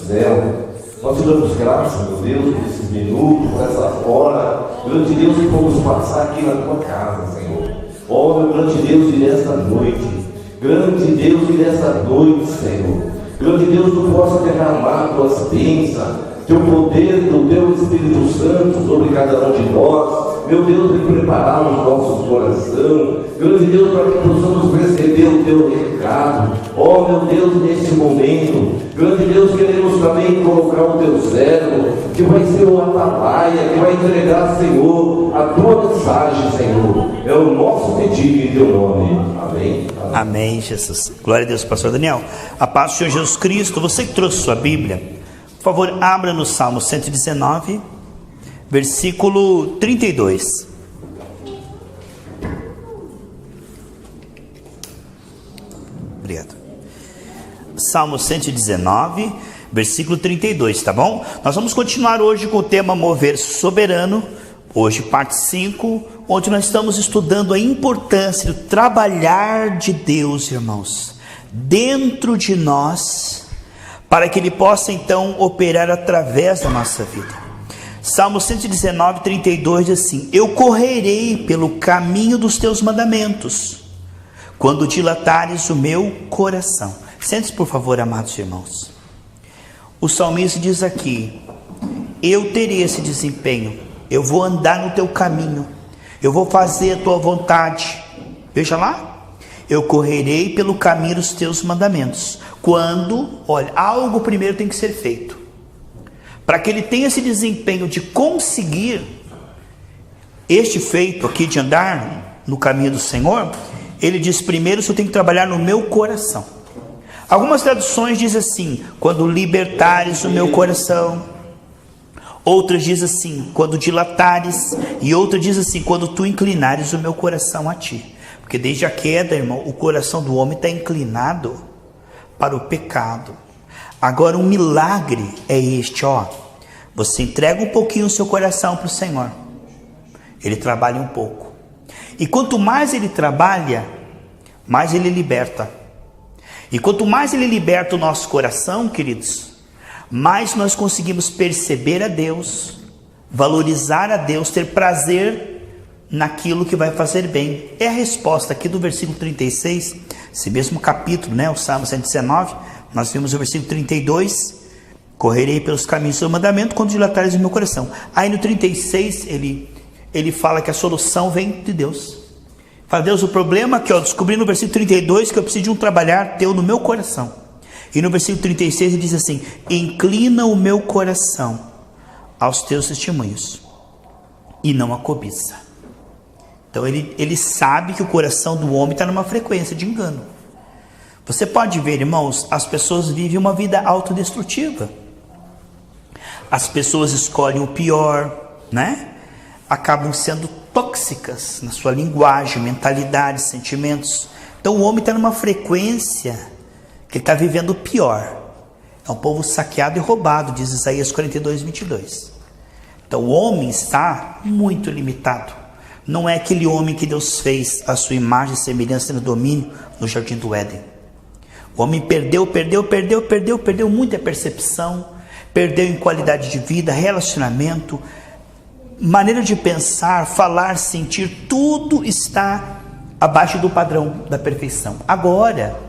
céu. Nós te damos graças, meu Deus, por esses minutos, por essa hora, grande Deus, que vamos passar aqui na tua casa, Senhor. Ó, meu grande Deus, e nesta noite, grande Deus, e nesta noite, Senhor, grande Deus, tu possa derramar tuas bênçãos, teu poder, do teu Espírito Santo sobre cada um de nós, meu Deus, de preparar os nossos corações, grande Deus, para que possamos receber o teu recado. Ó, meu Deus, neste momento, grande Deus, queremos também colocar o teu servo, que vai ser o atalaia, que vai entregar, Senhor, a tua mensagem, Senhor. É o nosso pedido em teu nome. Amém. Amém, Jesus. Glória a Deus, pastor Daniel. A paz do Senhor Jesus Cristo. Você que trouxe sua Bíblia, por favor, abra no Salmo 119, versículo 32. Obrigado. Salmo 119, versículo 32, tá bom? Nós vamos continuar hoje com o tema Mover Soberano, hoje parte 5, onde nós estamos estudando a importância do trabalhar de Deus, irmãos, dentro de nós, para que Ele possa então operar através da nossa vida. Salmo 119, 32 diz assim: eu correrei pelo caminho dos teus mandamentos, quando dilatares o meu coração. Sente-se, por favor, amados irmãos. O salmista diz aqui: eu terei esse desempenho, eu vou andar no teu caminho, eu vou fazer a tua vontade. Veja lá, eu correrei pelo caminho dos teus mandamentos. Quando, olha, algo primeiro tem que ser feito, para que ele tenha esse desempenho de conseguir este feito aqui de andar no caminho do Senhor. Ele diz: primeiro você tem que trabalhar no meu coração. Algumas traduções dizem assim: quando libertares o meu coração. Outras dizem assim: quando dilatares. E outra diz assim: quando tu inclinares o meu coração a ti. Porque desde a queda, irmão, o coração do homem está inclinado para o pecado. Agora, um milagre é este, ó. Você entrega um pouquinho o seu coração para o Senhor, Ele trabalha um pouco. E quanto mais Ele trabalha, mais Ele liberta. E quanto mais Ele liberta o nosso coração, queridos, mais nós conseguimos perceber a Deus, valorizar a Deus, ter prazer naquilo que vai fazer bem. É a resposta aqui do versículo 36, esse mesmo capítulo, né? O Salmo 119, nós vimos o versículo 32, correrei pelos caminhos do seu mandamento, quando dilatares o meu coração. Aí no 36, ele fala que a solução vem de Deus. Fala: Deus, o problema que eu descobri no versículo 32, que eu preciso de um trabalhar teu no meu coração. E no versículo 36 ele diz assim: inclina o meu coração aos teus testemunhos, e não a cobiça. Então ele sabe que o coração do homem está numa frequência de engano. Você pode ver, irmãos, as pessoas vivem uma vida autodestrutiva. As pessoas escolhem o pior, né? Acabam sendo tóxicas na sua linguagem, mentalidade, sentimentos. Então o homem está numa frequência que ele está vivendo o pior. É um povo saqueado e roubado, diz Isaías 42, 22. Então o homem está muito limitado. Não é aquele homem que Deus fez a sua imagem e semelhança no domínio no jardim do Éden. O homem perdeu muita percepção, perdeu em qualidade de vida, relacionamento, maneira de pensar, falar, sentir, tudo está abaixo do padrão da perfeição. Agora,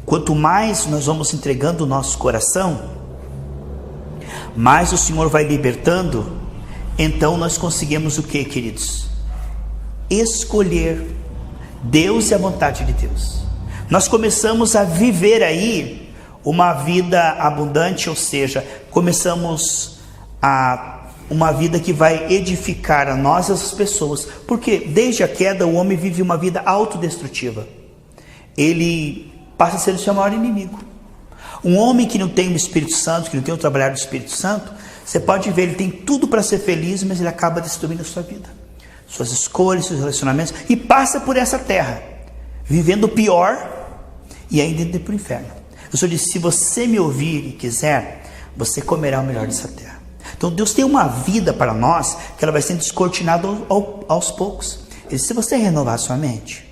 quanto mais nós vamos entregando o nosso coração, mais o Senhor vai libertando. Então nós conseguimos o que, queridos? Escolher Deus e a vontade de Deus. Nós começamos a viver aí uma vida abundante, ou seja, começamos a uma vida que vai edificar a nós e as pessoas, porque desde a queda o homem vive uma vida autodestrutiva. Ele passa a ser o seu maior inimigo. Um homem que não tem o Espírito Santo, que não tem o trabalhar do Espírito Santo, você pode ver, ele tem tudo para ser feliz, mas ele acaba destruindo a sua vida, suas escolhas, seus relacionamentos, e passa por essa terra, vivendo o pior, e ainda indo para o inferno. O Senhor disse: se você me ouvir e quiser, você comerá o melhor dessa terra. Então Deus tem uma vida para nós, que ela vai sendo descortinada aos poucos. Ele disse: se você renovar a sua mente,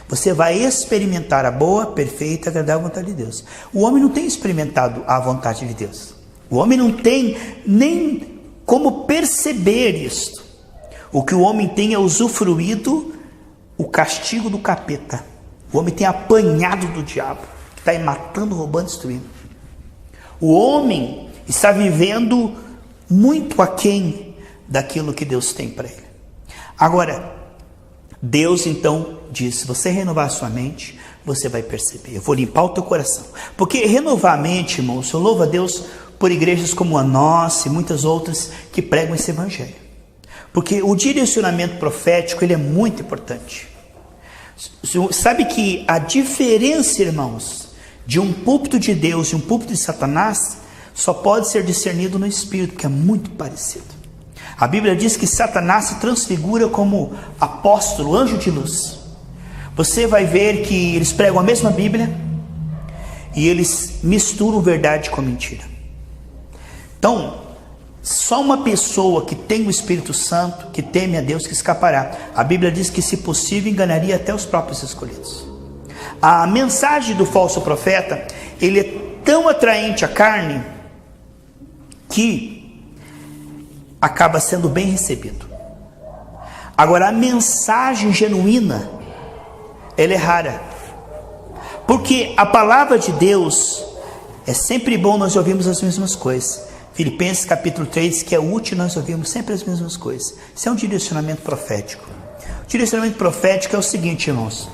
você vai experimentar a boa, perfeita e agradável vontade de Deus. O homem não tem experimentado a vontade de Deus. O homem não tem nem como perceber isto. O que o homem tem é usufruído o castigo do capeta. O homem tem apanhado do diabo, que está aí matando, roubando, destruindo. O homem está vivendo muito aquém daquilo que Deus tem para ele. Agora, Deus então diz: se você renovar a sua mente, você vai perceber. Eu vou limpar o teu coração. Porque renovar a mente, irmãos, eu louvo a Deus por igrejas como a nossa e muitas outras que pregam esse evangelho. Porque o direcionamento profético, ele é muito importante. Sabe que a diferença, irmãos, de um púlpito de Deus e um púlpito de Satanás só pode ser discernido no Espírito, que é muito parecido. A Bíblia diz que Satanás se transfigura como apóstolo, anjo de luz. Você vai ver que eles pregam a mesma Bíblia e eles misturam verdade com mentira. Então, só uma pessoa que tem o Espírito Santo, que teme a Deus, que escapará. A Bíblia diz que, se possível, enganaria até os próprios escolhidos. A mensagem do falso profeta, ele é tão atraente à carne que acaba sendo bem recebido. Agora, a mensagem genuína, ela é rara. Porque a palavra de Deus, é sempre bom nós ouvirmos as mesmas coisas. Filipenses capítulo 3, que é útil, nós ouvimos sempre as mesmas coisas. Isso é um direcionamento profético. O direcionamento profético é o seguinte, irmãos.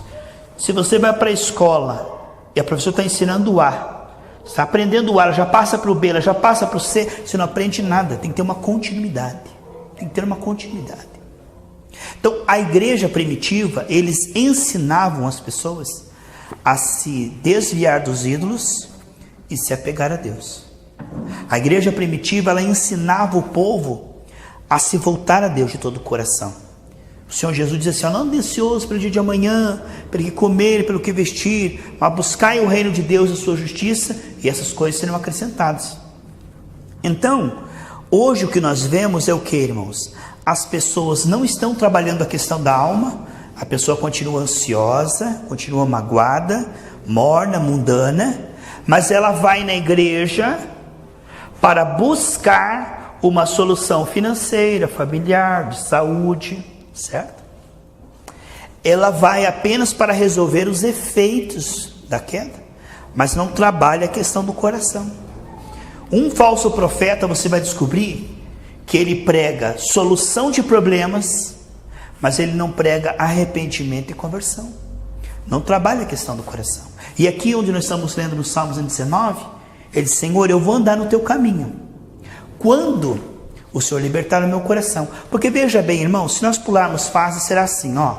Se você vai para a escola e a professora está ensinando o A, está aprendendo o A, ela já passa para o B, ela já passa para o C, você não aprende nada. Tem que ter uma continuidade. Tem que ter uma continuidade. Então, a igreja primitiva, eles ensinavam as pessoas a se desviar dos ídolos e se apegar a Deus. A igreja primitiva, ela ensinava o povo a se voltar a Deus de todo o coração. O Senhor Jesus diz assim: não ande ansioso pelo dia de amanhã, pelo que comer, pelo que vestir, mas buscai o reino de Deus e a sua justiça, e essas coisas serão acrescentadas. Então, hoje o que nós vemos é o que, irmãos? As pessoas não estão trabalhando a questão da alma, a pessoa continua ansiosa, continua magoada, morna, mundana, mas ela vai na igreja para buscar uma solução financeira, familiar, de saúde, certo? Ela vai apenas para resolver os efeitos da queda, mas não trabalha a questão do coração. Um falso profeta, você vai descobrir que ele prega solução de problemas, mas ele não prega arrependimento e conversão. Não trabalha a questão do coração. E aqui onde nós estamos lendo no Salmo 119, ele diz: Senhor, eu vou andar no teu caminho, quando o Senhor libertar o meu coração. Porque veja bem, irmão, se nós pularmos fases, será assim, ó.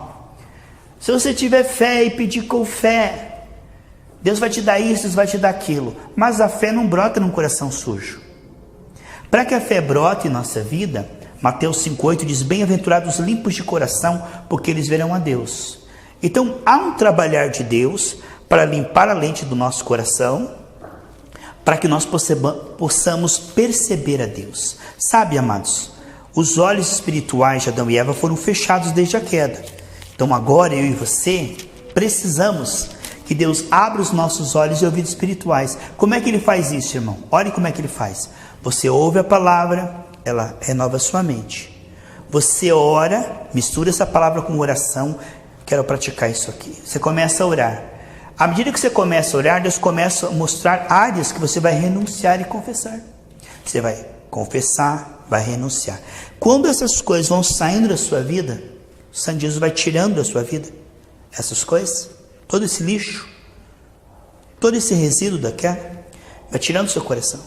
Se você tiver fé e pedir com fé, Deus vai te dar isso, Deus vai te dar aquilo. Mas a fé não brota num coração sujo. Para que a fé brote em nossa vida, Mateus 5,8 diz: bem-aventurados os limpos de coração, porque eles verão a Deus. Então, há um trabalhar de Deus para limpar a lente do nosso coração, para que nós possamos perceber a Deus. Sabe, amados, os olhos espirituais de Adão e Eva foram fechados desde a queda. Então agora eu e você precisamos que Deus abra os nossos olhos e ouvidos espirituais. Como é que Ele faz isso, irmão? Olhe como é que Ele faz. Você ouve a palavra, ela renova a sua mente. Você ora, mistura essa palavra com oração. Quero praticar isso aqui. Você começa a orar. À medida que você começa a orar, Deus começa a mostrar áreas que você vai renunciar e confessar. Você vai confessar, vai renunciar. Quando essas coisas vão saindo da sua vida, o Santo Jesus vai tirando da sua vida essas coisas, todo esse lixo, todo esse resíduo da queda, vai tirando do seu coração.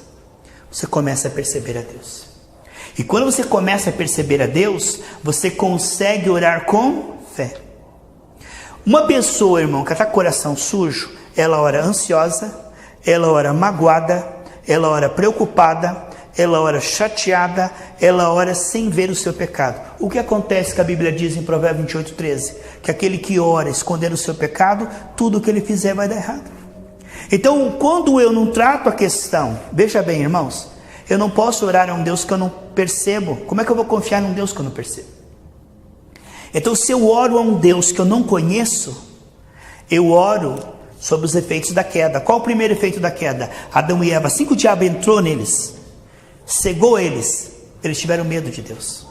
Você começa a perceber a Deus. E quando você começa a perceber a Deus, você consegue orar com fé. Uma pessoa, irmão, que está com o coração sujo, ela ora ansiosa, ela ora magoada, ela ora preocupada, ela ora chateada, ela ora sem ver o seu pecado. O que acontece que a Bíblia diz em Provérbios 28:13? Que aquele que ora escondendo o seu pecado, tudo o que ele fizer vai dar errado. Então, quando eu não trato a questão, veja bem, irmãos, eu não posso orar a um Deus que eu não percebo. Como é que eu vou confiar num Deus que eu não percebo? Então, se eu oro a um Deus que eu não conheço, eu oro sobre os efeitos da queda. Qual o primeiro efeito da queda? Adão e Eva, assim que o diabo entrou neles, cegou eles. Eles tiveram medo de Deus.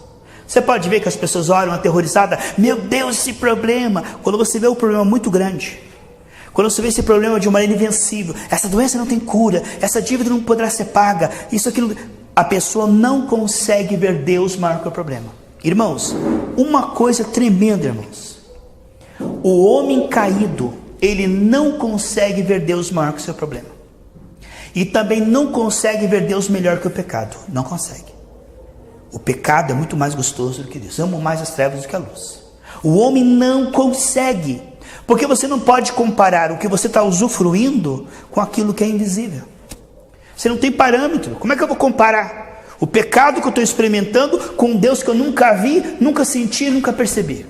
Você pode ver que as pessoas olham aterrorizadas, meu Deus, esse problema. Quando você vê um problema muito grande, quando você vê esse problema de uma maneira invencível, essa doença não tem cura, essa dívida não poderá ser paga, isso, aquilo, a pessoa não consegue ver Deus maior que o problema. Irmãos, uma coisa tremenda, irmãos, o homem caído, ele não consegue ver Deus maior que o seu problema, e também não consegue ver Deus melhor que o pecado, não consegue. O pecado é muito mais gostoso do que Deus, amo mais as trevas do que a luz. O homem não consegue, porque você não pode comparar o que você está usufruindo com aquilo que é invisível. Você não tem parâmetro. Como é que eu vou comparar o pecado que eu estou experimentando com um Deus que eu nunca vi, nunca senti, nunca percebi?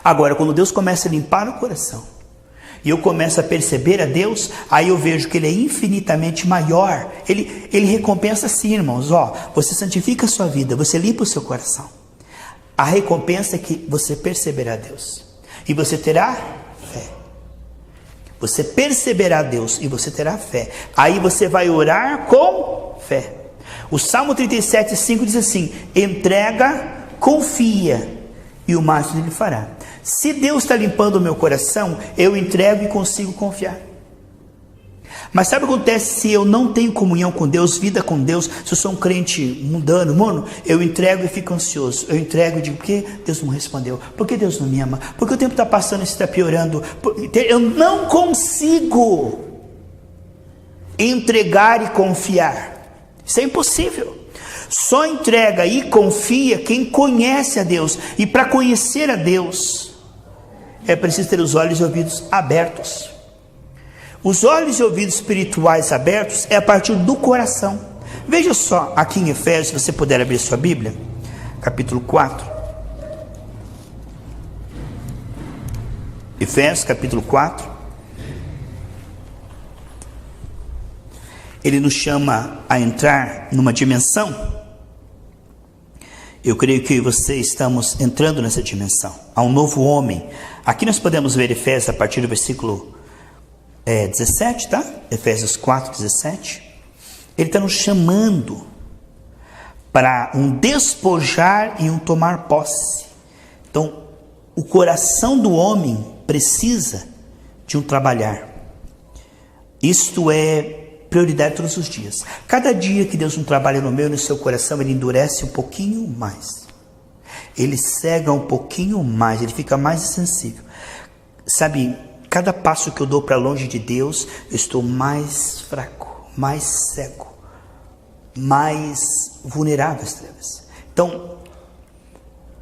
Agora, quando Deus começa a limpar o coração, e eu começo a perceber a Deus, aí eu vejo que Ele é infinitamente maior. Ele recompensa assim, irmãos. Você santifica a sua vida, você limpa o seu coração. A recompensa é que você perceberá a Deus. E você terá fé. Você perceberá a Deus e você terá fé. Aí você vai orar com fé. O Salmo 37:5 diz assim: entrega, confia, e o mais Ele fará. Se Deus está limpando o meu coração, eu entrego e consigo confiar. Mas sabe o que acontece se eu não tenho comunhão com Deus, vida com Deus? Se eu sou um crente mundano, mano, eu entrego e fico ansioso. Eu entrego e digo, por que Deus não respondeu? Por que Deus não me ama? Porque o tempo está passando e está piorando. Eu não consigo entregar e confiar. Isso é impossível. Só entrega e confia quem conhece a Deus. E para conhecer a Deus, é preciso ter os olhos e ouvidos abertos. Os olhos e ouvidos espirituais abertos é a partir do coração. Veja só, aqui em Efésios, se você puder abrir sua Bíblia, capítulo 4. Efésios, capítulo 4. Ele nos chama a entrar numa dimensão. Eu creio que estamos entrando nessa dimensão. Há um novo homem. Aqui nós podemos ver Efésios a partir do versículo 17, tá? Efésios 4, 17. Ele está nos chamando para um despojar e um tomar posse. Então, o coração do homem precisa de um trabalhar. Isto é prioridade todos os dias. Cada dia que Deus não trabalha no meu e no seu coração, Ele endurece um pouquinho mais. Ele cega um pouquinho mais, ele fica mais sensível. Sabe, cada passo que eu dou para longe de Deus, eu estou mais fraco, mais cego, mais vulnerável às trevas. Então,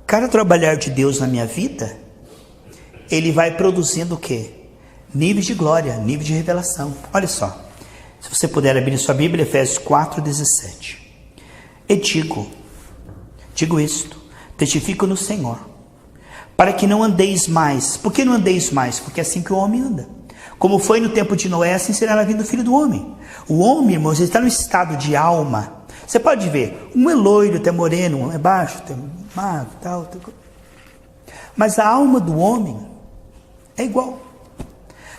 cada trabalhar de Deus na minha vida, Ele vai produzindo o quê? Níveis de glória, níveis de revelação. Olha só, se você puder abrir sua Bíblia, Efésios 4, 17. E digo isto, testifico no Senhor, para que não andeis mais. Por que não andeis mais? Porque é assim que o homem anda. Como foi no tempo de Noé, assim será na vida do Filho do Homem. O homem, irmãos, ele está no estado de alma. Você pode ver, um é loiro, até moreno, um é baixo, até magro, tal. Mas a alma do homem é igual.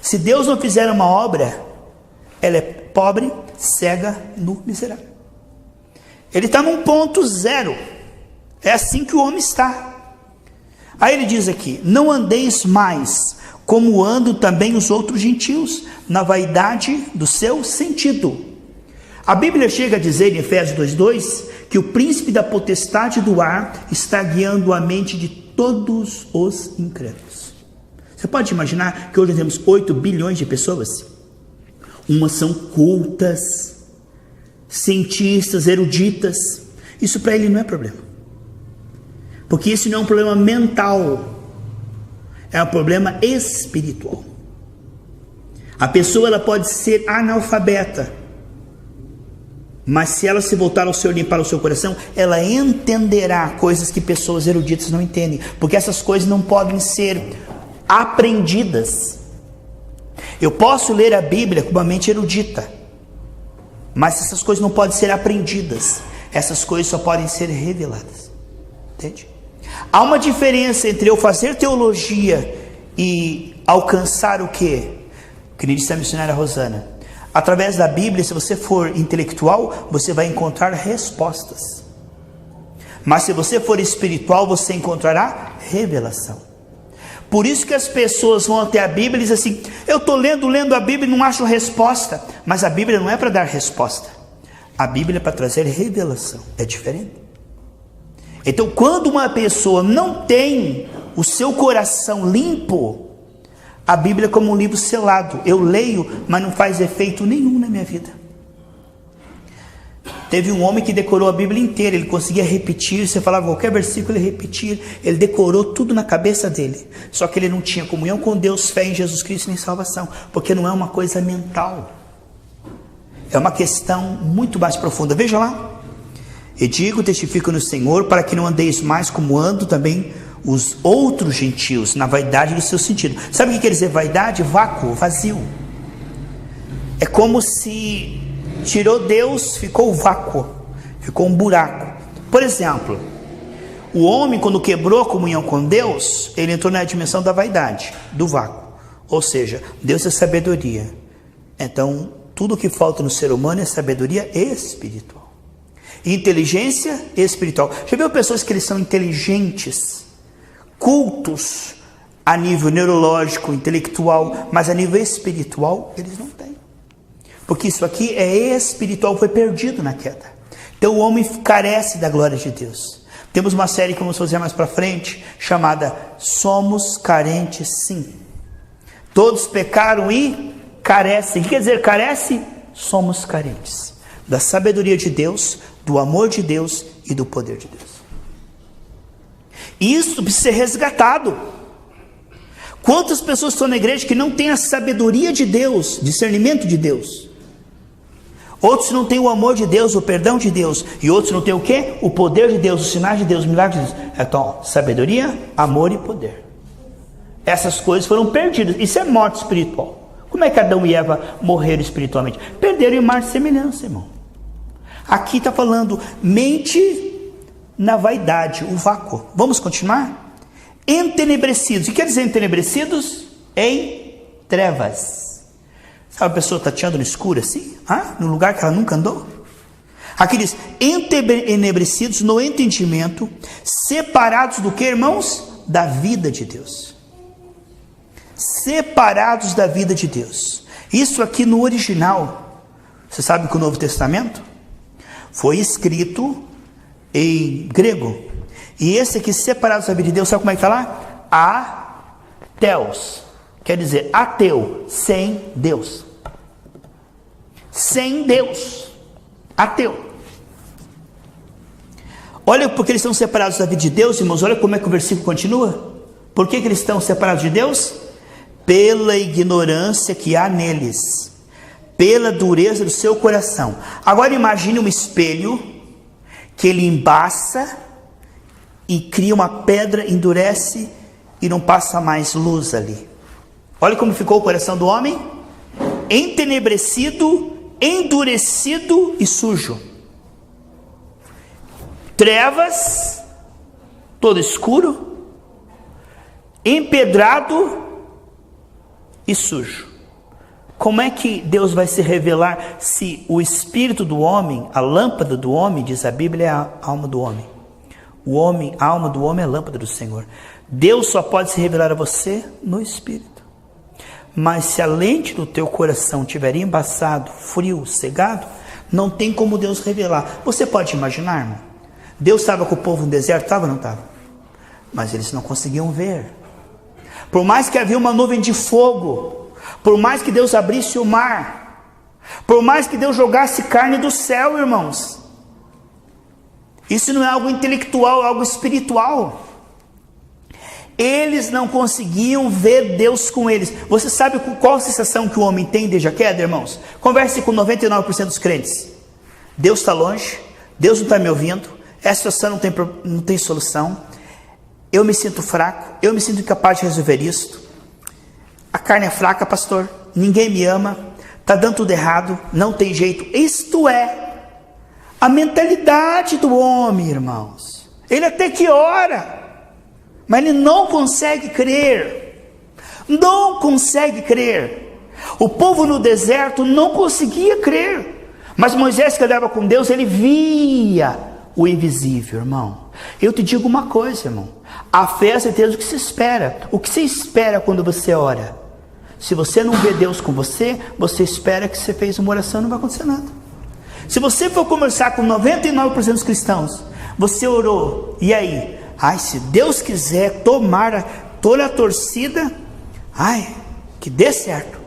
Se Deus não fizer uma obra, ela é pobre, cega, nu, miserável. Ele está num ponto zero. É assim que o homem está. Aí ele diz aqui, não andeis mais como andam também os outros gentios, na vaidade do seu sentido. A Bíblia chega a dizer em Efésios 2:2 que o príncipe da potestade do ar está guiando a mente de todos os incrédulos. Você pode imaginar que hoje nós temos 8 bilhões de pessoas? Umas são cultas, cientistas, eruditas. Isso para ele não é problema. Porque isso não é um problema mental, é um problema espiritual. A pessoa ela pode ser analfabeta, mas se ela se voltar ao Senhor e limpar o seu coração, ela entenderá coisas que pessoas eruditas não entendem, porque essas coisas não podem ser aprendidas. Eu posso ler a Bíblia com uma mente erudita, mas essas coisas não podem ser aprendidas, essas coisas só podem ser reveladas. Entende? Há uma diferença entre eu fazer teologia e alcançar o quê? Que nem disse a missionária Rosana. Através da Bíblia, se você for intelectual, você vai encontrar respostas. Mas se você for espiritual, você encontrará revelação. Por isso que as pessoas vão até a Bíblia e dizem assim: eu estou lendo a Bíblia e não acho resposta. Mas a Bíblia não é para dar resposta. A Bíblia é para trazer revelação. É diferente. Então, quando uma pessoa não tem o seu coração limpo, a Bíblia é como um livro selado. Eu leio, mas não faz efeito nenhum na minha vida. Teve um homem que decorou a Bíblia inteira. Ele conseguia repetir. Você falava qualquer versículo, ele repetia. Ele decorou tudo na cabeça dele. Só que ele não tinha comunhão com Deus, fé em Jesus Cristo nem salvação. Porque não é uma coisa mental. É uma questão muito mais profunda. Veja lá. E digo, testifico no Senhor, para que não andeis mais como andam também os outros gentios, na vaidade do seu sentido. Sabe o que quer dizer vaidade? Vácuo, vazio. É como se tirou Deus, ficou vácuo, ficou um buraco. Por exemplo, o homem, quando quebrou a comunhão com Deus, ele entrou na dimensão da vaidade, do vácuo. Ou seja, Deus é sabedoria. Então, tudo que falta no ser humano é sabedoria espiritual. Inteligência espiritual. Já viu pessoas que eles são inteligentes, cultos a nível neurológico, intelectual, mas a nível espiritual eles não têm. Porque isso aqui é espiritual, foi perdido na queda. Então o homem carece da glória de Deus. Temos uma série que vamos fazer mais para frente, chamada Somos Carentes Sim. Todos pecaram e carecem. O que quer dizer carece? Somos carentes da sabedoria de Deus, do amor de Deus e do poder de Deus. Isso precisa ser resgatado. Quantas pessoas estão na igreja que não têm a sabedoria de Deus, discernimento de Deus? Outros não têm o amor de Deus, o perdão de Deus. E outros não têm o quê? O poder de Deus, os sinais de Deus, os milagres de Deus. Então, sabedoria, amor e poder. Essas coisas foram perdidas. Isso é morte espiritual. Como é que Adão e Eva morreram espiritualmente? Perderam em imagem e semelhança, irmão. Aqui está falando mente na vaidade, o vácuo. Vamos continuar? Entenebrecidos. O que quer dizer entenebrecidos? Em trevas. Sabe a pessoa tateando no escuro assim? No lugar que ela nunca andou? Aqui diz, entenebrecidos no entendimento, separados do que, irmãos? Da vida de Deus. Separados da vida de Deus. Isso aqui no original, você sabe que o Novo Testamento foi escrito em grego. E esse aqui, separados da vida de Deus, sabe como é que está lá? Ateus. Quer dizer, ateu, sem Deus. Sem Deus. Ateu. Olha porque eles estão separados da vida de Deus, irmãos. Olha como é que o versículo continua. Por que eles estão separados de Deus? Pela ignorância que há neles, pela dureza do seu coração. Agora imagine um espelho que ele embaça e cria uma pedra, endurece e não passa mais luz ali. Olha como ficou o coração do homem: entenebrecido, endurecido e sujo. Trevas, todo escuro, empedrado e sujo. Como é que Deus vai se revelar se o espírito do homem, a lâmpada do homem, diz a Bíblia, é a alma do homem? A alma do homem é a lâmpada do Senhor. Deus só pode se revelar a você no espírito. Mas se a lente do teu coração estiver embaçado, frio, cegado, não tem como Deus revelar. Você pode imaginar, irmão? Deus estava com o povo no deserto, estava ou não estava? Mas eles não conseguiam ver. Por mais que havia uma nuvem de fogo, por mais que Deus abrisse o mar, por mais que Deus jogasse carne do céu, irmãos, isso não é algo intelectual, é algo espiritual. Eles não conseguiam ver Deus com eles. Você sabe qual a sensação que o homem tem desde a queda, irmãos? Converse com 99% dos crentes. Deus está longe, Deus não está me ouvindo, essa situação não tem solução, eu me sinto fraco, eu me sinto incapaz de resolver isso, a carne é fraca, pastor, ninguém me ama, está dando tudo errado, não tem jeito. Isto é a mentalidade do homem, irmãos. Ele até que ora, mas ele não consegue crer. Não consegue crer. O povo no deserto não conseguia crer. Mas Moisés, que andava com Deus, ele via o invisível, irmão. Eu te digo uma coisa, irmão. A fé é a certeza do que se espera. O que você espera quando você ora? Se você não vê Deus com você, você espera que você fez uma oração e não vai acontecer nada. Se você for conversar com 99% dos cristãos, você orou, e aí? Ai, se Deus quiser, tomara toda a torcida, ai, que dê certo.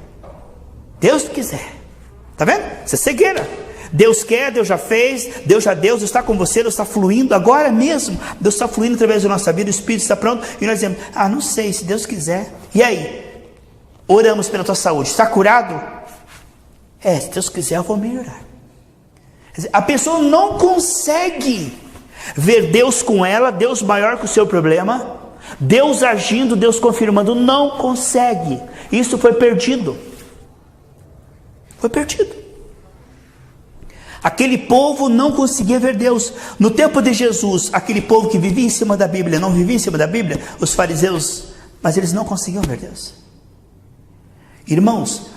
Deus quiser. Tá vendo? Isso é cegueira. Deus quer, Deus já fez, Deus está com você, Deus está fluindo agora mesmo. Deus está fluindo através da nossa vida, o Espírito está pronto. E nós dizemos, não sei, se Deus quiser. E aí? Oramos pela tua saúde. Está curado? Se Deus quiser, eu vou melhorar. A pessoa não consegue ver Deus com ela, Deus maior que o seu problema, Deus agindo, Deus confirmando. Não consegue. Isso foi perdido. Foi perdido. Aquele povo não conseguia ver Deus. No tempo de Jesus, aquele povo que vivia em cima da Bíblia, não vivia em cima da Bíblia, os fariseus, mas eles não conseguiam ver Deus. Irmãos,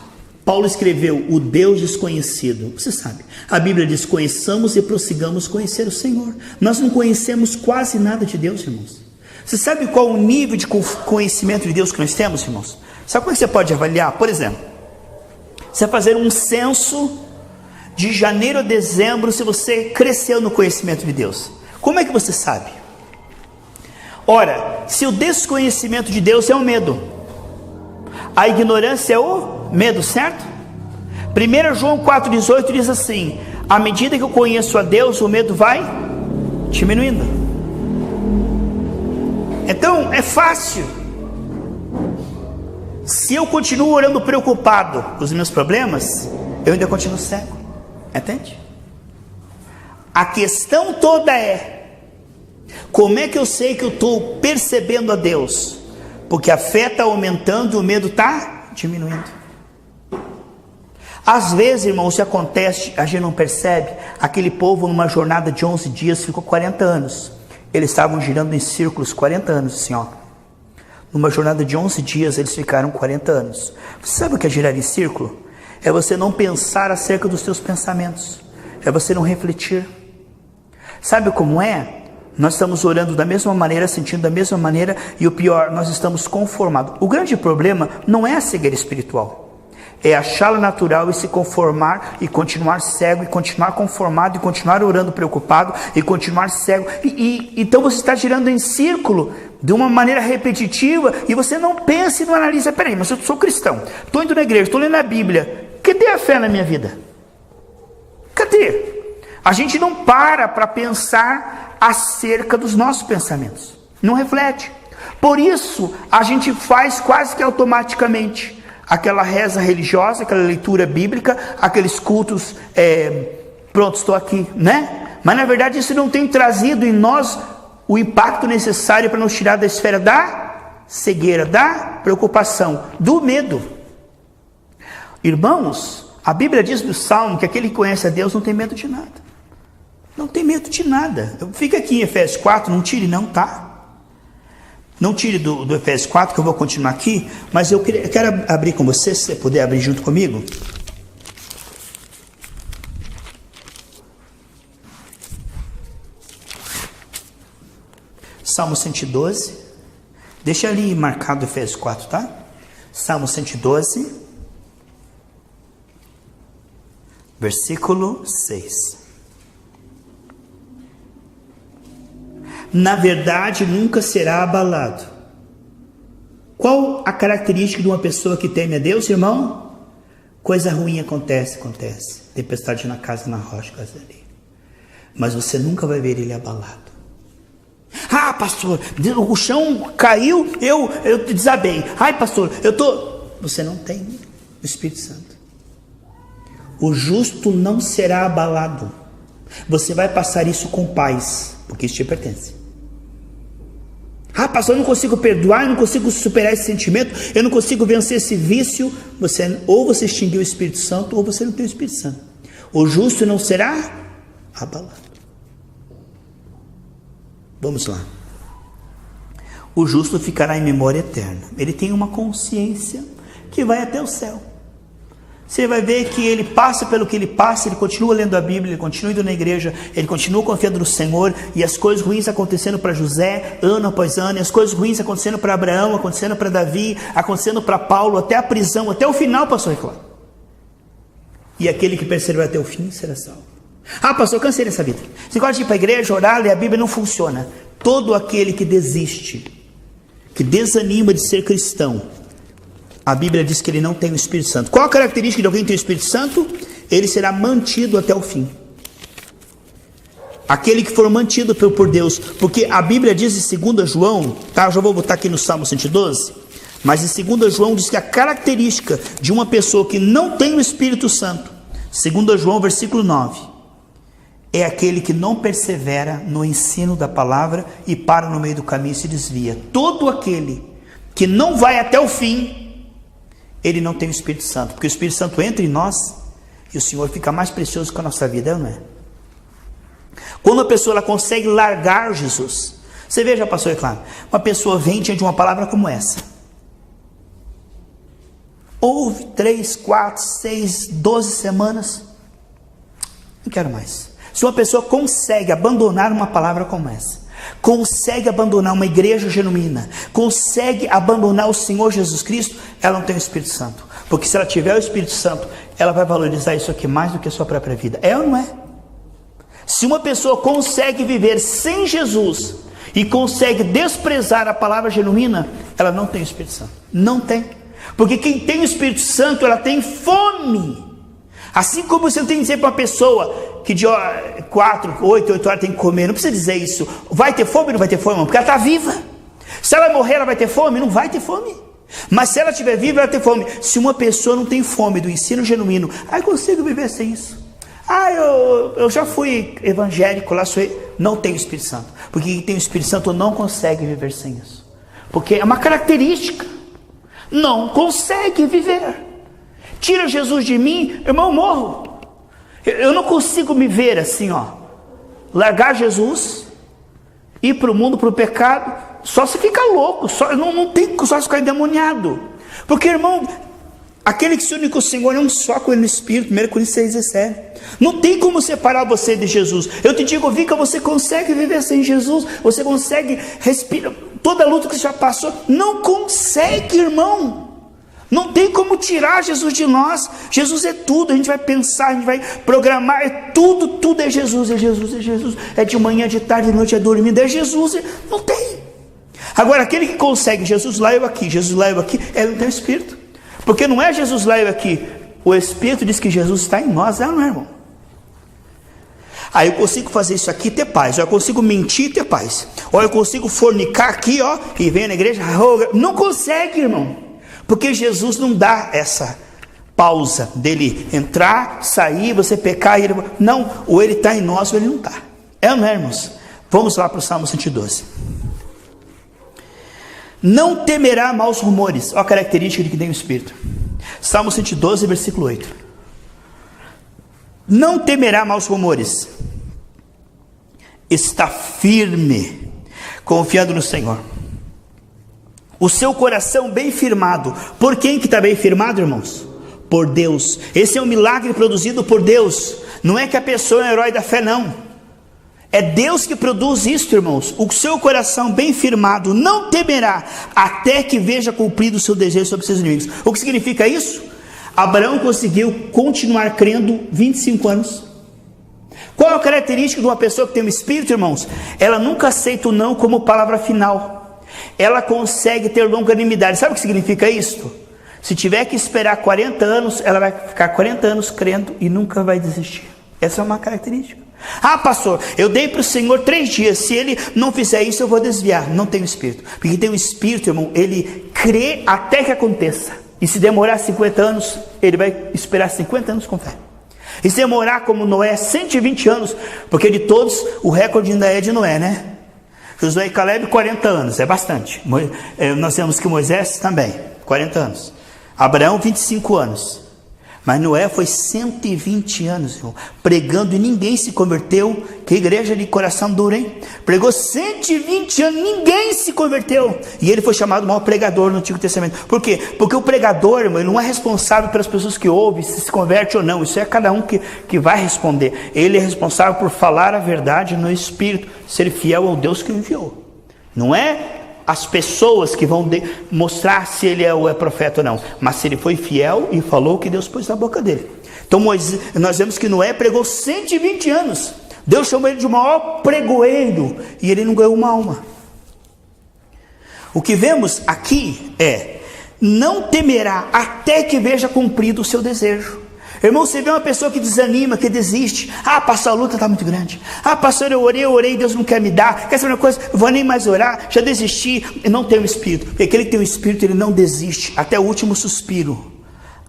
Paulo escreveu o Deus desconhecido. Você sabe, a Bíblia diz, conheçamos e prossigamos conhecer o Senhor. Nós não conhecemos quase nada de Deus, irmãos. Você sabe qual o nível de conhecimento de Deus que nós temos, irmãos? Sabe como é que você pode avaliar? Por exemplo, você vai fazer um censo de janeiro a dezembro, se você cresceu no conhecimento de Deus. Como é que você sabe? Ora, se o desconhecimento de Deus é o medo, a ignorância é o medo, certo? 1 João 4,18 diz assim, à medida que eu conheço a Deus, o medo vai diminuindo. Então, é fácil. Se eu continuo orando preocupado com os meus problemas, eu ainda continuo cego. Entende? A questão toda é, como é que eu sei que eu estou percebendo a Deus? Porque a fé está aumentando e o medo está diminuindo. Às vezes, irmãos, se acontece, a gente não percebe. Aquele povo numa jornada de 11 dias ficou 40 anos. Eles estavam girando em círculos 40 anos, assim, ó. Numa jornada de 11 dias eles ficaram 40 anos. Você sabe o que é girar em círculo? É você não pensar acerca dos seus pensamentos. É você não refletir. Sabe como é? Nós estamos orando da mesma maneira, sentindo da mesma maneira, e o pior, nós estamos conformados. O grande problema não é a cegueira espiritual. É achá-la natural e se conformar e continuar cego, e continuar conformado, e continuar orando preocupado, e continuar cego. Então você está girando em círculo de uma maneira repetitiva, e você não pensa e não analisa. Peraí, mas eu sou cristão, estou indo na igreja, estou lendo a Bíblia. Cadê a fé na minha vida? Cadê? A gente não para pensar acerca dos nossos pensamentos. Não reflete. Por isso, a gente faz quase que automaticamente aquela reza religiosa, aquela leitura bíblica, aqueles cultos, pronto, estou aqui, né? Mas na verdade isso não tem trazido em nós o impacto necessário para nos tirar da esfera da cegueira, da preocupação, do medo. Irmãos, a Bíblia diz no Salmo que aquele que conhece a Deus não tem medo de nada. Não tem medo de nada. Fica aqui em Efésios 4, não tire não, tá? Não tire do Efésios 4, que eu vou continuar aqui, mas eu quero abrir com você, se você puder abrir junto comigo. Salmo 112. Deixa ali marcado Efésios 4, tá? Salmo 112. Versículo 6. Na verdade, nunca será abalado. Qual a característica de uma pessoa que teme a Deus, irmão? Coisa ruim acontece. Tempestade na casa, na rocha, casa ali. Mas você nunca vai ver ele abalado. Ah, pastor, o chão caiu, eu desabei. Ai, pastor, Você não tem o Espírito Santo. O justo não será abalado. Você vai passar isso com paz, porque isso te pertence. Ah, pastor, eu não consigo perdoar, eu não consigo superar esse sentimento, eu não consigo vencer esse vício. Ou você extinguiu o Espírito Santo, ou você não tem o Espírito Santo. O justo não será abalado. Vamos lá. O justo ficará em memória eterna. Ele tem uma consciência que vai até o céu. Você vai ver que ele passa pelo que ele passa, ele continua lendo a Bíblia, ele continua indo na igreja, ele continua confiando no Senhor, e as coisas ruins acontecendo para José, ano após ano, e as coisas ruins acontecendo para Abraão, acontecendo para Davi, acontecendo para Paulo, até a prisão, até o final, pastor Reclamo. E aquele que perseverar até o fim será salvo. Ah, pastor, eu cansei dessa vida. Você gosta de ir para a igreja, orar, ler a Bíblia, não funciona. Todo aquele que desiste, que desanima de ser cristão, a Bíblia diz que ele não tem o Espírito Santo. Qual a característica de alguém que tem o Espírito Santo? Ele será mantido até o fim. Aquele que for mantido por Deus. Porque a Bíblia diz em 2 João, tá? Eu já vou botar aqui no Salmo 112. Mas em 2 João diz que a característica de uma pessoa que não tem o Espírito Santo, 2 João versículo 9, é aquele que não persevera no ensino da palavra e para no meio do caminho e se desvia. Todo aquele que não vai até o fim, ele não tem o Espírito Santo, porque o Espírito Santo entra em nós e o Senhor fica mais precioso que a nossa vida, não é? Quando a pessoa ela consegue largar Jesus, você veja, pastor, é claro, uma pessoa vem diante de uma palavra como essa, ouve 3, 4, 6, 12 semanas, não quero mais. Se uma pessoa consegue abandonar uma palavra como essa, consegue abandonar uma igreja genuína, consegue abandonar o Senhor Jesus Cristo, ela não tem o Espírito Santo. Porque se ela tiver o Espírito Santo, ela vai valorizar isso aqui mais do que a sua própria vida. É ou não é? Se uma pessoa consegue viver sem Jesus e consegue desprezar a palavra genuína, ela não tem o Espírito Santo. Não tem. Porque quem tem o Espírito Santo, ela tem fome. Assim como você não tem que dizer para uma pessoa que de 4, 8 horas tem que comer, não precisa dizer isso. Vai ter fome ou não vai ter fome, irmão? Porque ela está viva. Se ela morrer, ela vai ter fome? Não vai ter fome. Mas se ela estiver viva, ela vai ter fome. Se uma pessoa não tem fome do ensino genuíno, eu consigo viver sem isso. Eu já fui evangélico, lá não tenho o Espírito Santo. Porque quem tem o Espírito Santo não consegue viver sem isso. Porque é uma característica. Não consegue viver. Tira Jesus de mim, irmão, eu morro. Eu não consigo me ver assim, largar Jesus, ir para o mundo, para o pecado, só se fica louco, não tem só se ficar endemoniado. Porque, irmão, aquele que se une com o Senhor é um só com ele no Espírito, 1 Coríntios 6,17. Não tem como separar você de Jesus. Eu te digo, Vica, você consegue viver sem Jesus, você consegue respirar, toda a luta que você já passou, não consegue, irmão. Não tem como tirar Jesus de nós. Jesus é tudo, a gente vai pensar, a gente vai programar, é tudo é Jesus, é Jesus, é Jesus. É de manhã, de tarde, de noite, é dormindo, é Jesus, não tem. Agora, aquele que consegue, Jesus lá, eu aqui, Jesus lá, eu aqui, ele não tem o Espírito. Porque não é Jesus lá, eu aqui. O Espírito diz que Jesus está em nós, não é, irmão? Aí eu consigo fazer isso aqui e ter paz, ou eu consigo mentir e ter paz, ou eu consigo fornicar aqui, e vem na igreja, não consegue, irmão. Porque Jesus não dá essa pausa dele entrar, sair, você pecar, e ele... não, ou ele está em nós ou ele não está. É ou não é, irmãos? Vamos lá para o Salmo 112. Não temerá maus rumores. Olha a característica de que tem o Espírito. Salmo 112, versículo 8. Não temerá maus rumores. Está firme, confiando no Senhor. O seu coração bem firmado. Por quem que está bem firmado, irmãos? Por Deus. Esse é um milagre produzido por Deus. Não é que a pessoa é um herói da fé, não. É Deus que produz isso, irmãos. O seu coração bem firmado não temerá, até que veja cumprido o seu desejo sobre seus inimigos. O que significa isso? Abraão conseguiu continuar crendo 25 anos. Qual a característica de uma pessoa que tem um Espírito, irmãos? Ela nunca aceita o não como palavra final. Ela consegue ter longanimidade. Sabe o que significa isso? Se tiver que esperar 40 anos, ela vai ficar 40 anos crendo e nunca vai desistir. Essa é uma característica. Pastor, eu dei para o Senhor 3 dias, se ele não fizer isso eu vou desviar. Não tem o Espírito. Porque tem o Espírito, irmão, ele crê até que aconteça. E se demorar 50 anos, ele vai esperar 50 anos com fé. E se demorar como Noé 120 anos, porque de todos o recorde ainda é de Noé, né? Josué e Caleb 40 anos, é bastante. Nós temos que Moisés também, 40 anos. Abraão 25 anos. Mas Noé foi 120 anos, irmão, pregando e ninguém se converteu. Que igreja de coração duro, hein? Pregou 120 anos, ninguém se converteu. E ele foi chamado o maior pregador no Antigo Testamento. Por quê? Porque o pregador, irmão, ele não é responsável pelas pessoas que ouvem, se converte ou não. Isso é cada um que vai responder. Ele é responsável por falar a verdade no Espírito, ser fiel ao Deus que o enviou. Não é as pessoas que vão mostrar se ele é profeta ou não, mas se ele foi fiel e falou o que Deus pôs na boca dele. Então nós vemos que Noé pregou 120 anos. Deus chamou ele de maior pregoeiro e ele não ganhou uma alma. O que vemos aqui é: não temerá até que veja cumprido o seu desejo. Irmão, você vê uma pessoa que desanima, que desiste. Ah, pastor, a luta está muito grande. Ah, pastor, eu orei, Deus não quer me dar. Quer saber uma coisa? Eu vou nem mais orar, já desisti. Eu não tenho espírito. Porque aquele que tem o espírito, ele não desiste até o último suspiro,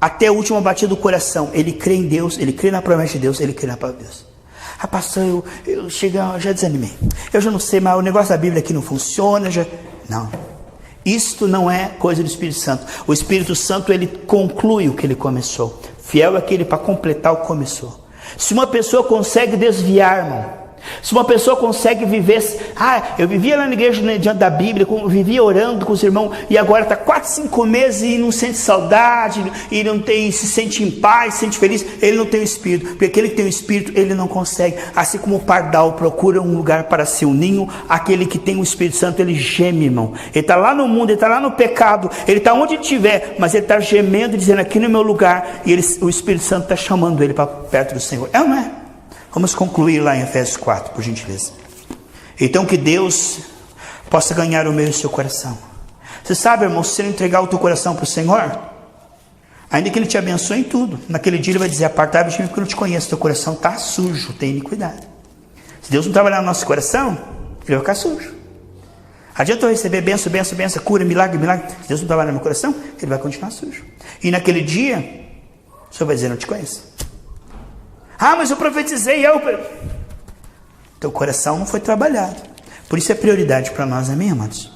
até a última batida do coração. Ele crê em Deus, ele crê na promessa de Deus, ele crê na palavra de Deus. Ah, pastor, eu já desanimei. Eu já não sei, mas o negócio da Bíblia aqui não funciona. Não. Isto não é coisa do Espírito Santo. O Espírito Santo, ele conclui o que ele começou. Fiel é aquele para completar o que começou. Se uma pessoa consegue desviar, irmão, se uma pessoa consegue viver, eu vivia lá na igreja, né, diante da Bíblia, vivia orando com os irmãos, e agora está 4, 5 meses e não sente saudade, e não tem, se sente em paz, se sente feliz, ele não tem o Espírito, porque aquele que tem o Espírito, ele não consegue. Assim como o pardal procura um lugar para seu ninho, aquele que tem o Espírito Santo, ele geme, irmão. Ele está lá no mundo, ele está lá no pecado, ele está onde estiver, mas ele está gemendo, dizendo: aqui no meu lugar, e o Espírito Santo está chamando ele para perto do Senhor. É ou não é? Vamos concluir lá em Efésios 4, por gentileza. Então, que Deus possa ganhar o meu e o seu coração. Você sabe, irmão, se você não entregar o teu coração para o Senhor, ainda que Ele te abençoe em tudo, naquele dia Ele vai dizer: apartai-vos de mim, porque eu não te conheço, teu coração está sujo, tem iniquidade. Se Deus não trabalhar no nosso coração, Ele vai ficar sujo. Adianta eu receber benção, cura, milagre. Se Deus não trabalhar no meu coração, Ele vai continuar sujo. E naquele dia, o Senhor vai dizer: não te conheço. Ah, mas eu profetizei. Teu coração não foi trabalhado. Por isso é prioridade para nós, amém, amados?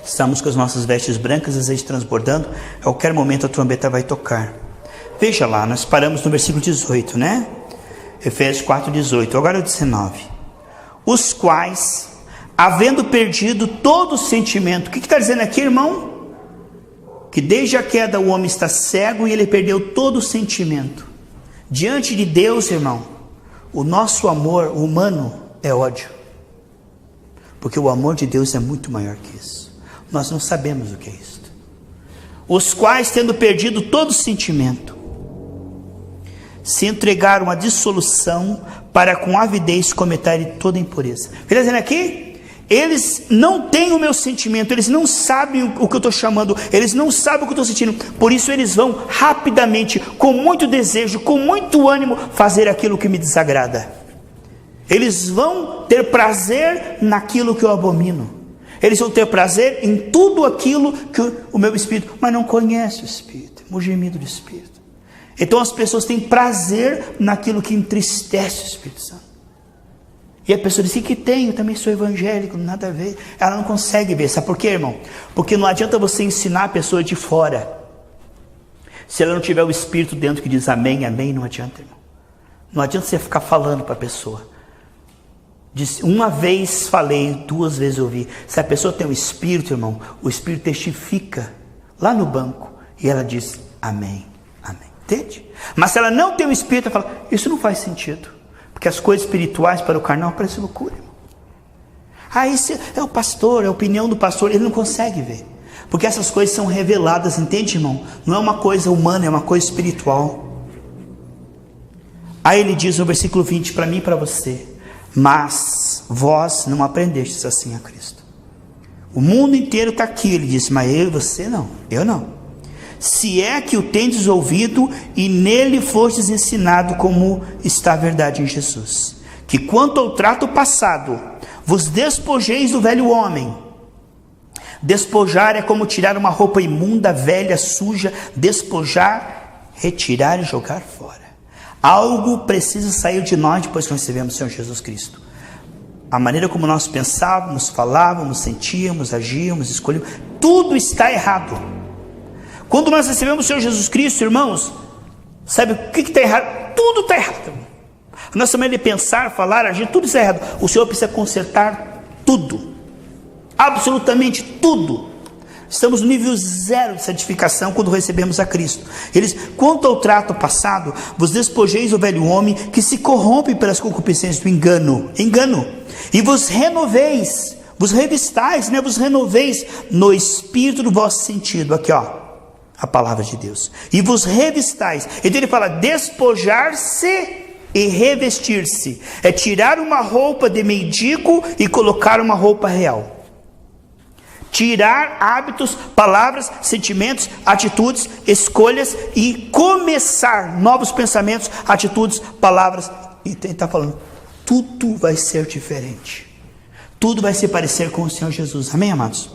Estamos com as nossas vestes brancas, azeite transbordando. A qualquer momento a trombeta vai tocar. Veja lá, nós paramos no versículo 18, né? Efésios 4:18. Agora é o 19. Os quais, havendo perdido todo o sentimento. O que está dizendo aqui, irmão? Que desde a queda o homem está cego e ele perdeu todo o sentimento. Diante de Deus, irmão, o nosso amor humano é ódio. Porque o amor de Deus é muito maior que isso. Nós não sabemos o que é isso. Os quais, tendo perdido todo o sentimento, se entregaram à dissolução para com avidez cometerem toda impureza. Está dizendo aqui? Eles não têm o meu sentimento, eles não sabem o que eu estou chamando, eles não sabem o que eu estou sentindo, por isso eles vão rapidamente, com muito desejo, com muito ânimo, fazer aquilo que me desagrada. Eles vão ter prazer naquilo que eu abomino, eles vão ter prazer em tudo aquilo que o meu espírito, mas não conhece o Espírito, é o gemido do Espírito. Então as pessoas têm prazer naquilo que entristece o Espírito Santo. E a pessoa diz: que tem, eu também sou evangélico, nada a ver. Ela não consegue ver, sabe por quê, irmão? Porque não adianta você ensinar a pessoa de fora, se ela não tiver o Espírito dentro que diz amém, amém, não adianta, irmão. Não adianta você ficar falando para a pessoa. Diz: uma vez falei, 2 vezes ouvi. Se a pessoa tem o Espírito, irmão, o Espírito testifica lá no banco, e ela diz amém, amém. Entende? Mas se ela não tem o Espírito, ela fala: isso não faz sentido. Porque as coisas espirituais para o carnal parecem loucura, irmão. Esse é o pastor, é a opinião do pastor, ele não consegue ver. Porque essas coisas são reveladas, entende, irmão? Não é uma coisa humana, é uma coisa espiritual. Aí ele diz no versículo 20, para mim e para você: mas vós não aprendestes assim a Cristo. O mundo inteiro está aqui, ele disse, mas eu e você não, eu não. Se é que o tendes ouvido e nele fostes ensinado, como está a verdade em Jesus, que quanto ao trato passado, vos despojeis do velho homem. Despojar é como tirar uma roupa imunda, velha, suja. Despojar, retirar e jogar fora. Algo precisa sair de nós depois que nós recebemos o Senhor Jesus Cristo. A maneira como nós pensávamos, falávamos, sentíamos, agíamos, escolhíamos, tudo está errado. Quando nós recebemos o Senhor Jesus Cristo, irmãos, Sabe o que está errado? Tudo está errado. A nossa maneira de pensar, falar, agir, tudo está errado. O Senhor precisa consertar tudo. Absolutamente tudo. Estamos no nível 0 de santificação quando recebemos a Cristo. Eles, quanto ao trato passado, vos despojeis o velho homem que se corrompe pelas concupiscências do engano, e vos renoveis, vos revistais, vos renoveis no espírito do vosso sentido. Aqui ó, a palavra de Deus. E vos revistais. Então ele fala despojar-se e revestir-se. É tirar uma roupa de mendigo e colocar uma roupa real. Tirar hábitos, palavras, sentimentos, atitudes, escolhas e começar novos pensamentos, atitudes, palavras. E ele está falando, tudo vai ser diferente. Tudo vai se parecer com o Senhor Jesus. Amém, amados?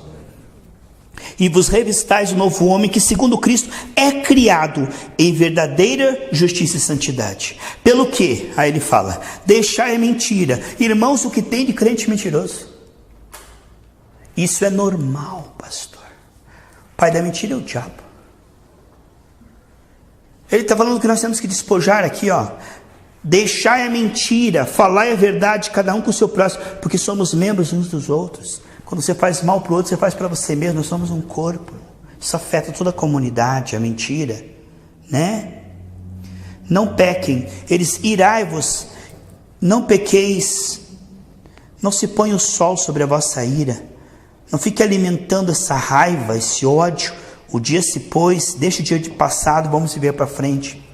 E vos revistais o novo homem que segundo Cristo é criado em verdadeira justiça e santidade. Pelo que? Aí ele fala, deixai a mentira. Irmãos, o que tem de crente mentiroso? Isso é normal, pastor. O pai da mentira é o diabo. Ele está falando que nós temos que despojar aqui, ó. Deixai a mentira, falai a verdade, cada um com o seu próximo, porque somos membros uns dos outros. Quando você faz mal para o outro, você faz para você mesmo. Nós somos um corpo. Isso afeta toda a comunidade, a mentira, né? Não pequem, eles irai-vos, não pequeis, não se ponha o sol sobre a vossa ira. Não fique alimentando essa raiva, esse ódio. O dia se pôs, deixa o dia de passado, vamos viver para frente.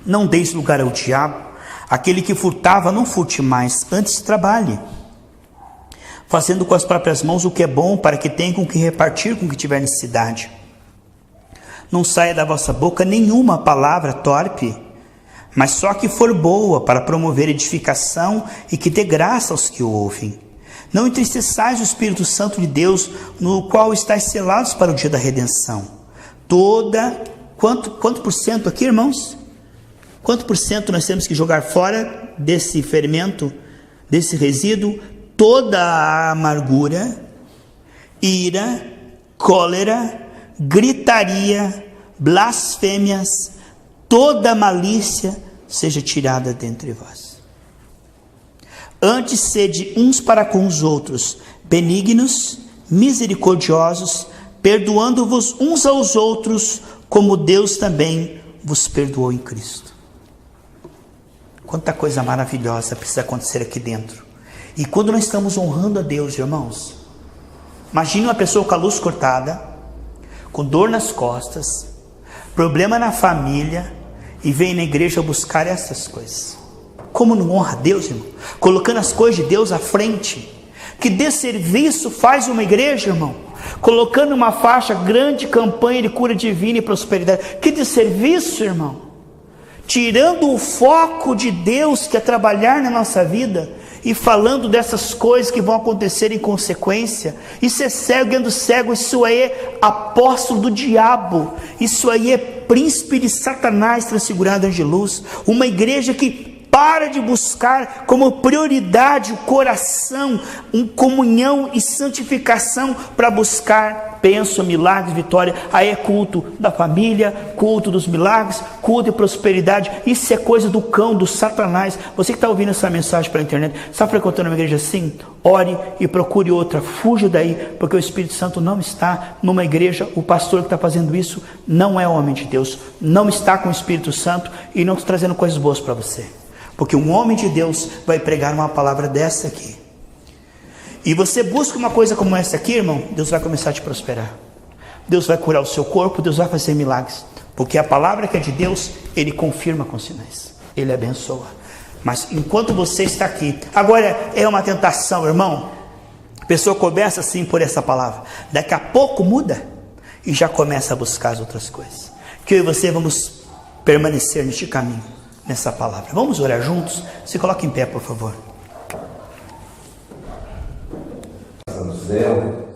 Não deis lugar ao diabo. Aquele que furtava, não furte mais, antes trabalhe, fazendo com as próprias mãos o que é bom, para que tenha com que repartir com o que tiver necessidade. Não saia da vossa boca nenhuma palavra torpe, mas só que for boa, para promover edificação e que dê graça aos que o ouvem. Não entristeçais o Espírito Santo de Deus, no qual estáis selados para o dia da redenção. Quanto por cento aqui, irmãos? Quanto por cento nós temos que jogar fora desse fermento, desse resíduo? Toda a amargura, ira, cólera, gritaria, blasfêmias, toda malícia seja tirada dentre vós. Antes sede uns para com os outros, benignos, misericordiosos, perdoando-vos uns aos outros, como Deus também vos perdoou em Cristo. Quanta coisa maravilhosa precisa acontecer aqui dentro. E quando nós estamos honrando a Deus, irmãos, imagine uma pessoa com a luz cortada, com dor nas costas, problema na família, e vem na igreja buscar essas coisas. Como não honra a Deus, irmão? Colocando as coisas de Deus à frente. Que desserviço faz uma igreja, irmão? Colocando uma faixa, grande campanha de cura divina e prosperidade. Que desserviço, irmão? Tirando o foco de Deus, que é trabalhar na nossa vida, e falando dessas coisas que vão acontecer em consequência. Isso é cego guiando cego, isso aí é apóstolo do diabo, isso aí é príncipe de Satanás transfigurado de luz. Uma igreja que para de buscar como prioridade o coração, comunhão e santificação para buscar bênção, milagres, vitória. Aí é culto da família, culto dos milagres, culto de prosperidade. Isso é coisa do cão, do Satanás. Você que está ouvindo essa mensagem pela internet, está frequentando uma igreja assim? Ore e procure outra, fuja daí, porque o Espírito Santo não está numa igreja. O pastor que está fazendo isso não é homem de Deus, não está com o Espírito Santo e não está trazendo coisas boas para você. Porque um homem de Deus vai pregar uma palavra dessa aqui. E você busca uma coisa como essa aqui, irmão, Deus vai começar a te prosperar. Deus vai curar o seu corpo, Deus vai fazer milagres. Porque a palavra que é de Deus, Ele confirma com sinais. Ele abençoa. Mas enquanto você está aqui, agora é uma tentação, irmão. A pessoa começa assim por essa palavra. Daqui a pouco muda e já começa a buscar as outras coisas. Que eu e você vamos permanecer neste caminho, nessa palavra. Vamos orar juntos? Se coloque em pé, por favor. No céu,